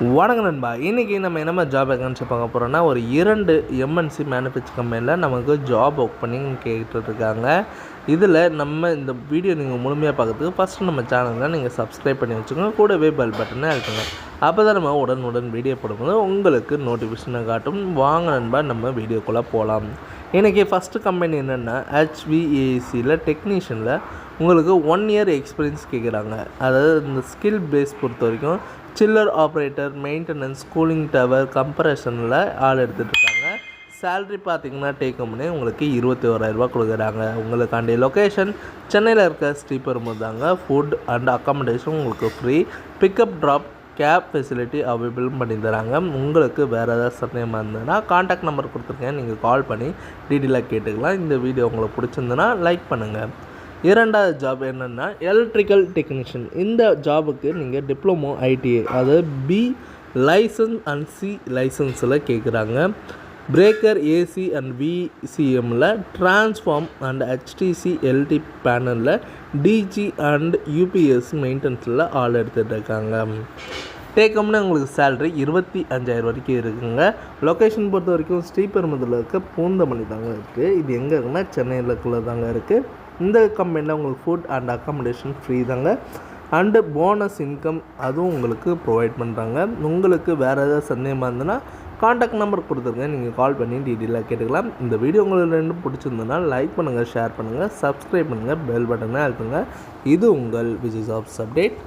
வணக்கம் நண்பா. இன்றைக்கி நம்ம என்ன ஜாப் வேகன்சி பார்க்க போகிறோன்னா, ஒரு 2 எம்என்சி மேனுஃபேக்சர் கம்பெனியில் நமக்கு ஜாப் ஓப்பனிங் கேட்டுட்ருக்காங்க. இதில் நம்ம இந்த வீடியோ நீங்கள் முழுமையாக பார்க்குறதுக்கு ஃபஸ்ட்டு நம்ம சேனலில் நீங்கள் சப்ஸ்கிரைப் பண்ணி வச்சுக்கோங்க. கூடவே பெல் பட்டனை அழுத்துங்க. அப்போ தான் நம்ம உடனுடன் வீடியோ போடும்போது உங்களுக்கு நோட்டிஃபிகேஷனை காட்டும். வாங்க நண்பா, நம்ம வீடியோக்குள்ளே போகலாம். இன்றைக்கி ஃபஸ்ட்டு கம்பெனி என்னென்னா, HVACயில் டெக்னீஷியனில் உங்களுக்கு 1 இயர் எக்ஸ்பீரியன்ஸ் கேட்குறாங்க. அதாவது இந்த ஸ்கில் பேஸ் பொறுத்த வரைக்கும் chiller operator, maintenance, cooling tower, கம்ப்ரஷனில் ஆள் எடுத்துகிட்ருக்காங்க. சேல்ரி பார்த்திங்கன்னா டேக் ஹோம்னே உங்களுக்கு 21,000 கொடுக்குறாங்க. உங்களுக்காண்டி லொக்கேஷன் சென்னையில் இருக்க ஸ்ரீபெரும்புதூர் தாங்க. ஃபுட் அண்ட் அக்காமடேஷன் உங்களுக்கு free. Pickup drop cab facility available பண்ணி தராங்க. உங்களுக்கு வேறு ஏதாவது சந்தேகமாக இருந்ததுன்னா கான்டாக்ட் நம்பர் கொடுத்துருக்கேன், நீங்கள் கால் பண்ணி டீட்டெயிலாக கேட்டுக்கலாம். இந்த வீடியோ உங்களுக்கு பிடிச்சிருந்துன்னா லைக் பண்ணுங்கள். இரண்டாவது ஜாப் என்னென்னா, எலக்ட்ரிக்கல் டெக்னீஷியன். இந்த ஜாபுக்கு நீங்கள் டிப்ளமோ ஐடிஐ, அதாவது பி லைசன்ஸ் அண்ட் சி லைசன்ஸில் கேட்குறாங்க. பிரேக்கர், ஏசி அண்ட் விசிஎம்மில், டிரான்ஸ்ஃபார்ம் அண்ட் HTC எல்டி பேனலில், டிஜி அண்ட் யூபிஎஸ் மெயின்டெனன்ஸில் ஆள் எடுத்துகிட்டு இருக்காங்க. டேக்கம்னு உங்களுக்கு சேல்ரி 25,000 வரைக்கும் இருக்குங்க. லொக்கேஷன் பொறுத்த வரைக்கும் ஸ்ரீபெரும்புதூரில் இருக்க பூந்தமல்லி தாங்க இருக்குது. இது எங்கே இருக்குன்னா சென்னையிலக்குள்ளே தாங்க இருக்குது. இந்த கம்பெனியில் உங்களுக்கு ஃபுட் அண்ட் அக்காமடேஷன் ஃப்ரீ தாங்க. அண்டு போனஸ் இன்கம் அதுவும் உங்களுக்கு ப்ரொவைட் பண்ணுறாங்க. உங்களுக்கு வேறு ஏதாவது சந்தேகமாக இருந்ததுன்னா கான்டாக்ட் நம்பர் கொடுத்துருங்க, நீங்கள் கால் பண்ணி டீட்டெயிலாக கேட்டுக்கலாம். இந்த வீடியோ உங்களுக்கு ரெண்டும் பிடிச்சிருந்ததுன்னா லைக் பண்ணுங்கள், ஷேர் பண்ணுங்கள், சப்ஸ்கிரைப் பண்ணுங்கள், பெல் பட்டனை அழுத்துங்க. இது உங்கள் விஜய் ஜாப்ஸ் அப்டேட்.